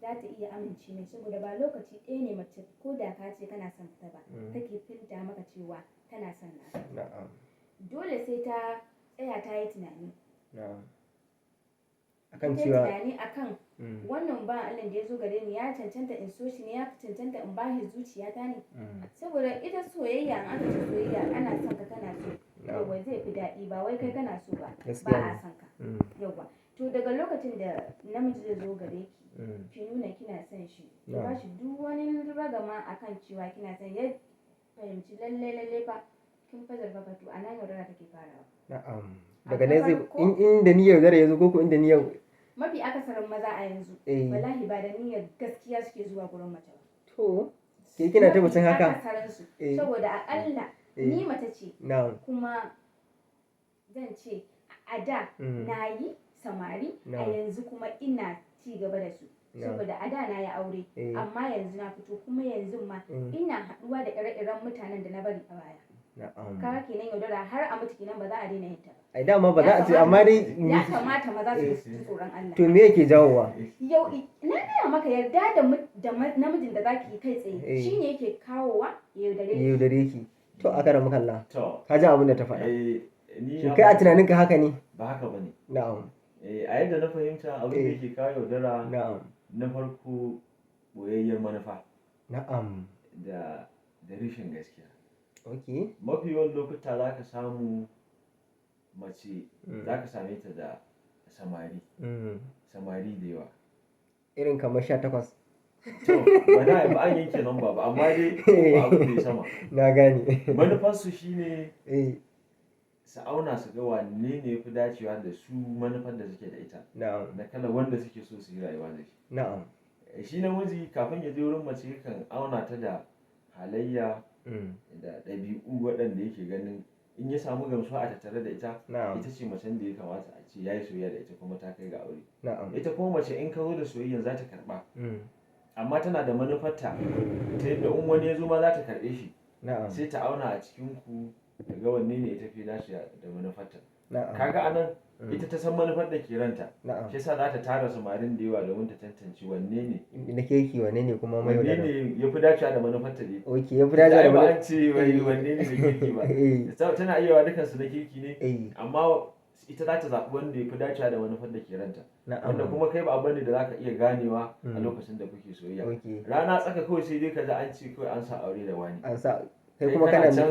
za ta iya amince mai, saboda ba lokaci ɗaya ne mace ko da ka ce kana son ta ba take filta maka cewa tana son naka. Dole sai ta tsaya ta yi tunani akan cewa wannan ba Allah da ya zo gare ni ya cancanta in so shi ne, ya cancanta in bashi zuciyata ne. Saboda ita soyayya, an aka ce soyayya ana son ka kana so yawa zai fi daɗi, ba wai kai kana so ba a son ka yawa. To daga lokacin da namiji zai zo gare ki nuna kina son shi, ki ba shi duk wani ragama akan cewa kina son, ya fahimci lalle fa kin fa zarfafa, to anan yaudara take farawa. Daga nan zai inda niyyar yaudara ya zo ko inda niyyar mafi akasarin maza a yanzu wallahi ba da niyyar gaskiya suke zuwa gurin mace ba. To ke kina tabbacin haka? Saboda akalla ni mace ce kuma zan ce a da na yi samari, a yanzu kuma ina ci gaba da su. Saboda a da na yi aure amma yanzu na fito, kuma yanzu ma ina haɗuwa da ire-iren mutanen da na bari a baya. Kaga kenan yaudara har a mutu kenan ba za a daina yin ta ba. Ai dama ba za a ce, amma dai ya kamata maza su ji tsoron Allah. To me yake jawowa? Yau na gaya maka, yarda da namijin da zaki yi kai tsaye shine yake kawowa ya yaudare ki. To aka ramu kalla ka ji abin da ta faɗa. Shin kai a tunaninka haka ne? Ba haka bane. Na'am. A yadda na fahimta abin da yake kawo yaudara, na farko boyayyar manufa. Na'am. Da rashin gaskiya. Okay. Mafi yawan lokuta za ka samu mace za ka same ta da samari da yawa irin kamar 18. To ba an yanke namba ba, amma dai ba abu da sama na gane. Manufarsu shine su auna su ga wanne ne ya fi dacewa da su manufar da suke da ita, na kala wanda suke so su yi rayuwa da shi. Shi namiji kafin ya je wurin mace kan auna ta da halayya da ɗabi'u waɗanda yake ganin in ya samu gamsuwa a tattare da ita, ita ce macen da ya kamata a ce ya yi soyayya da ita kuma ta kai ga aure. Ita kuma mace in ka zo da soyayya za ta karɓa, amma tana da manufarta ta yadda in wani ya zo ma za ta karɓe shi, sai ta auna a cikin ku ga wanne ne ita fi dace da manufarta. Kaga anan ita ta san manufar da ke ranta, shi yasa za ta tara samarin da yawa domin ta tantance wanne ne da keke, wanne ne kuma mai wanne ne ya fi dacewa da manufarta ne. Ya fi dacewa da manufarta. Ba an ce wanne ne da kirki ba. Tana iya wa dukansu na kirki ne, amma ita za ta zaɓi wanda ya fi dacewa da manufar da ke ranta. Wanda kuma kai ba abu ne da za ka iya ganewa a lokacin da kuke soyayya. Rana tsaka kawai sai dai ka ji an ce kawai an sa aure da wani. Kai kuma kana da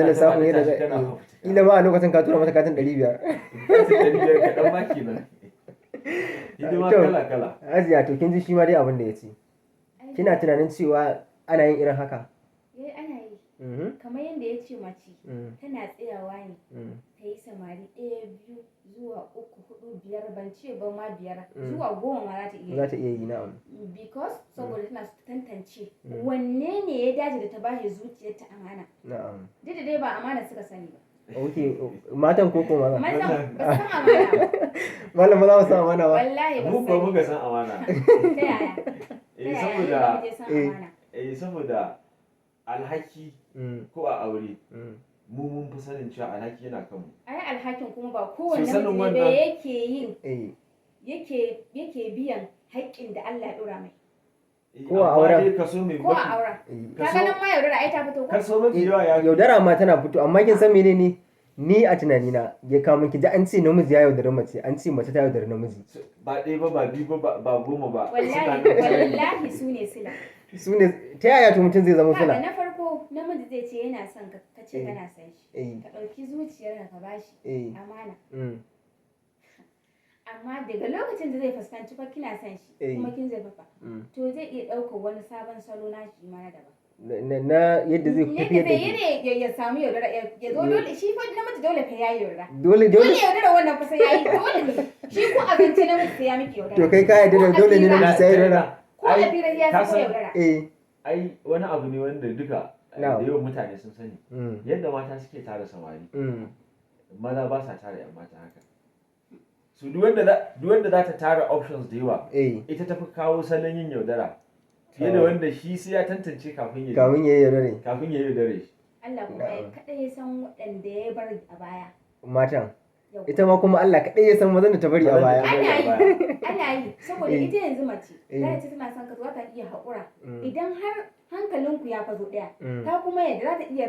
lissafin yadda za ila ma a lokacin ka tura mata katin 500. Katin 500 kaɗan ma kenan. Hidima kala-kala. Hajiya, to kin ji shi ma dai abin da ya ce. Kina tunanin cewa ana yin irin haka? Ana yi. Kamar yadda ya ce mace tana tsayawa ne ta yi samari 1, 2 zuwa 3, 4, 5, ban ce ba ma 5 zuwa 10 ma za ta iya yi. Za ta iya yi, na'am. Because saboda tana su tantance wanne ne ya dace da ta bashi zuciyar ta amana. Na'am. Duk da dai ba amana suka sani ba. Okay, matan ko kuma maza? Matan ba san amana ba. Malam ba za mu san amana ba. Wallahi ba san. Mu ko muka san amana. Ta yaya? Saboda alhaki ko a aure mun fi sanin cewa alhaki yana kanmu. Ai alhakin kuma ba kowanne mutum ne yake yin yake biyan haƙƙin da Allah ya dora mai. Ko a auren. Ko a auren. Kaga nan ma yaudara ai ta fito ko? Kaso mafi yawa ya yaudara ma tana fito, amma kin san menene? Ni a tunanina ya kawo miki da an ce namiji ya yaudari mace, an ce mace ta yaudari namiji. Ba ɗaya ba, ba biyu ba, ba 10 ba. Wallahi su ne sila. Su ne, ta yaya to mutum zai zama sila? Na farko namiji zai ce yana son ka ce kana son shi. Ka ɗauki zuciyarka ka bashi amana. Amma daga lokacin da zai fuskanci fa kina son shi kuma kin zurfafa, to zai iya ɗaukar wani sabon salo na shi ma na daban. Na yadda zai tafi da yadda ya samu yaudara ya zo dole shi fa namiji dole fa yayi yaudara. Dole yaudara wannan kusa yayi dole ne. Shi ko abinci namiji sai ya miki yaudara. To kai ka yarda dole ne namiji sai yaudara. Ko a fira ya sai yaudara. Ai wani abu ne wanda duka da yawan mutane sun sani. Yadda mata suke tara samari. Maza ba sa tara yan mata haka. So duk wanda za ta tara options da yawa, ita tafi kawo salon yin yaudara. Fiye da wanda shi sai ya tantance kafin ya yaudare shi. Allah kuma ya kaɗai ya san waɗanda ya bar a baya. Matan. ita ma kuma Allah kaɗai ya san mazan da ta bari a baya. Ana yi saboda ita yanzu mace za ta tana son ka za ta iya haƙura idan har hankalinku ya fazo ɗaya ta kuma yadda za ta iya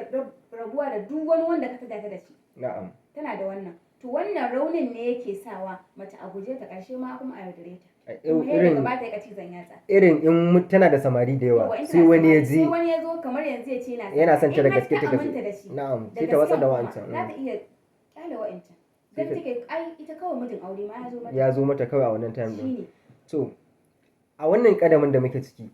rabuwa da duk wani wanda ka tada ta da shi. Na'am. Tana da wannan. To wannan raunin ne yake sawa mace a guje ta ƙarshe ma kuma a yaudare ta. Irin in tana da samari da yawa sai wani ya ji wani ya zo kamar yanzu ya ce yana son ta da gaske ta gaske. Na'am, sai ta watsa da wa'ancan. Za ta iya kyale wa'ancan. Dan take ai ita kawai mijin aure ma ya zo mata. Ya zo mata kawai a wannan time din. To a wannan kadamin da muke ciki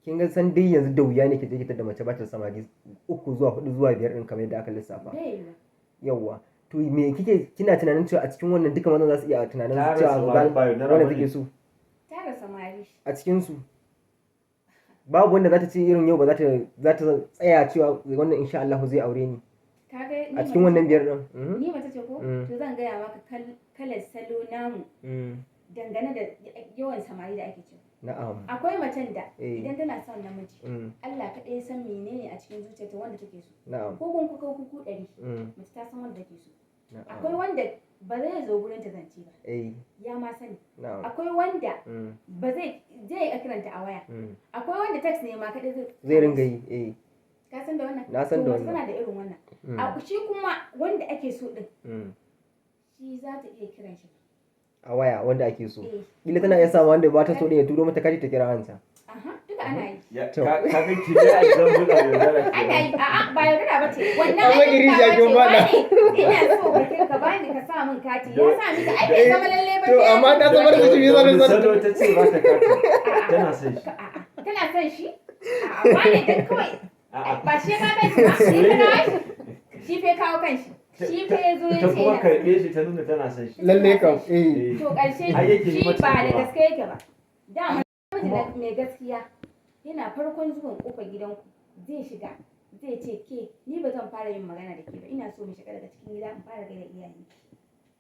kin ga san dai yanzu da wuya ne ke je da mace ba ta samari 3 zuwa 4 zuwa 5 din kamar yadda aka lissafa. Yawwa. To me kina tunanin cewa a cikin wannan duka mazan za su iya tunanin cewa wanda take so tara samari a cikin su babu wanda za ta ce irin yau ba za ta tsaya cewa wannan insha Allah zai aure ni a cikin wannan 5 din ni mace ce ko to zan gaya maka kalar salo namu dangane da yawan samari da ake cewa na'am akwai macen da idan tana son namiji Allah kaɗai ya san menene a cikin zuciyarta wanda take so na'am ko kun kuka kuku 100 mace ta san wanda take so akwai wanda ba zai zo gurin ta zance ba ya ma sani akwai wanda ba zai a kiranta a waya akwai wanda text ne ma kaɗai zai ringa yi ka san da wannan na san da wannan tana da irin wannan a shi kuma wanda ake so din shi za ta iya kiran shi a waya wanda ake so ila tana iya samu wanda ba ta so din ya turo mata kaji ta kira hanta duka ana yi ka ga ki ne a zan buɗa yaudara ke ana yi ba yaudara ba ce wannan amma giri jakin bana ina so ka bani ka sa min kati ya sa miki ai bai zama lalle ba to amma ta zama da shi zan salo ta ce ba ta kati tana son shi tana son shi ba ne dan kawai ba shi ka kai shi fa kawo kanshi shi fa ya zo ya ce ta kuma karɓe shi ta nuna tana son shi lalle kam to ƙarshe shi ba da gaske yake ba dama namiji mai gaskiya yana farkon zuwan kofar gidanku zai shiga zai ce ke ni ba zan fara yin magana da ke ba ina so mu shiga daga cikin gida in fara gaida iyayen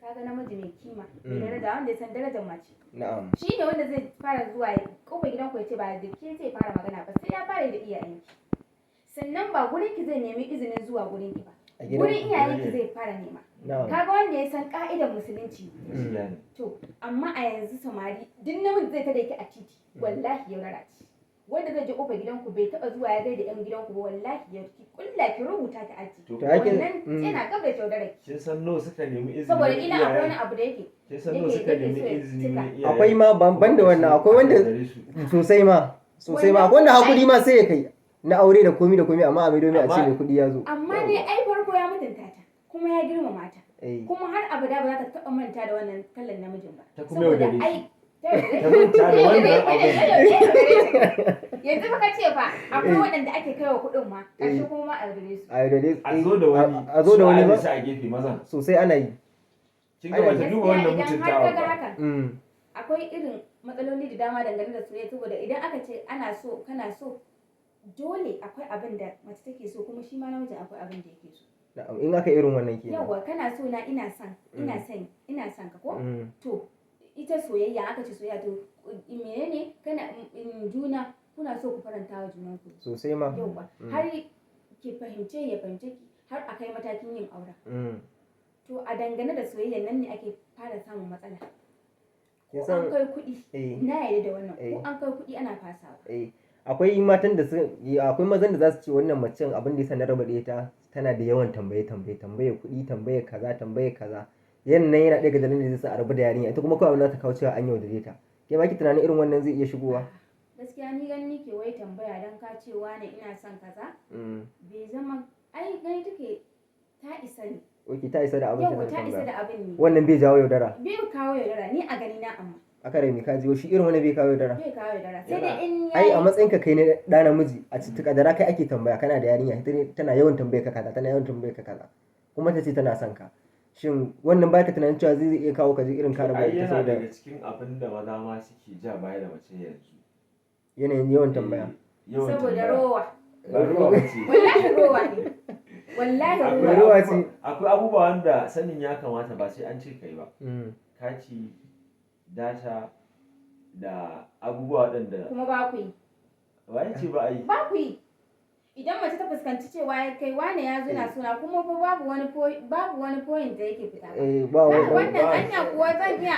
kaga namiji mai kima mai daraja wanda ya san darajar mace na'am shi ne wanda zai fara zuwa kofar gidanku ya ce ba da ke zai fara magana ba sai ya fara da iyayen sannan ba gurin ki zai nemi izinin zuwa gurin ki ba gurin iyayen ki zai fara nema kaga wanda ya san ka'idar musulunci to amma a yanzu samari duk namiji zai tada ki a titi wallahi ya rara ci wanda zai je kofar gidanku bai taba zuwa ya gaida yan gidanku ba wallahi ya kulla ki rubuta ki aji wannan yana gaba da yaudara kin san no suka nemi izini saboda ina akwai wani abu da yake kin san no suka nemi izini akwai ma ban da wannan akwai wanda sosai ma akwai wanda hakuri ma sai ya kai na aure da komi amma a mai domin a ce mai kuɗi ya zo amma dai ai farko ya mutunta ta kuma ya girmama ta kuma har abada ba za ta taɓa manta da wannan kallon namijin ba saboda ai ta manta da wannan abu yanzu baka ce fa akwai waɗanda ake kai wa kuɗin ma ƙarshe kuma ma a yaudare su a zo da wani ba a gefe maza sosai ana yi kin ga bata duba wannan mutuntawa ba akwai irin matsaloli da dama dangane da soyayya saboda idan aka ce ana so kana so dole akwai abin da mace take so kuma shi ma namijin akwai abin da yake so in aka irin wannan kenan yawa kana so na ina son ka ko to ita soyayya aka ce soyayya to menene kana juna kuna so ku faranta wa junan ku sosai ma yawa har ki fahimce ya fahimce ki har akai matakin yin aure to a dangane da soyayya nan ne ake fara samun matsala ko an kai kuɗi na yarda da wannan ko an kai kuɗi ana fasawa akwai matan da akwai mazan da za su ce wannan macen abin da ya sanar raba da ita tana da yawan tambaye kuɗi tambaye kaza yannan yana ɗaya ga dalilin da zai sa a rabu da yarinya ita kuma kawai abin da ta kawo cewa an yaudare ta ke ma ki tunanin irin wannan zai iya shigowa gaskiya ni gani nake wai tambaya dan ka ce wane ina son kaza bai zama ai gani take ta isa ne oke ta isa da abin yau ta isa da abin ne wannan bai jawo yaudara bai kawo yaudara ni a gani na amma aka rai ka ji shi irin wani bai kawo yaudara sai dai in ai a matsayin ka kai na ɗa namiji a cikin kadara kai ake tambaya kana da yarinya tana yawan tambaye ka kaza kuma ta ce tana son ka shin wannan baka tunanin cewa zai iya kawo ka ji irin kare bai ta saboda daga cikin abin da maza ma suke ja baya da mace yanzu yanayin yawan tambaya saboda rowa ba ruwa bace wallahi rowa ne wallahi rowa ce akwai abubuwa wanda sanin ya kamata ba sai an ce kai ba kati data da abubuwa waɗanda kuma ba ku yi wai ce ba a yi ba ku yi idan mace ta fuskanci cewa ya kai wane ya zo na suna kuma fa babu wani point da yake fita ba wannan anya kuwa zan iya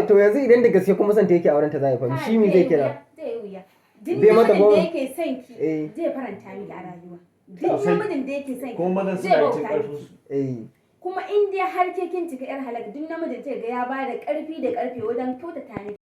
to yanzu idan da gaske kuma son ta yake auren ta zai fa shi mi zai kira zai wuya duk namijin da yake son ki zai faranta miki a rayuwa duk namijin da yake son ki zai bauta miki kuma in dai har ke kin cika yar halaka duk namijin zai ga ya bada karfi da karfe wajen kyautata miki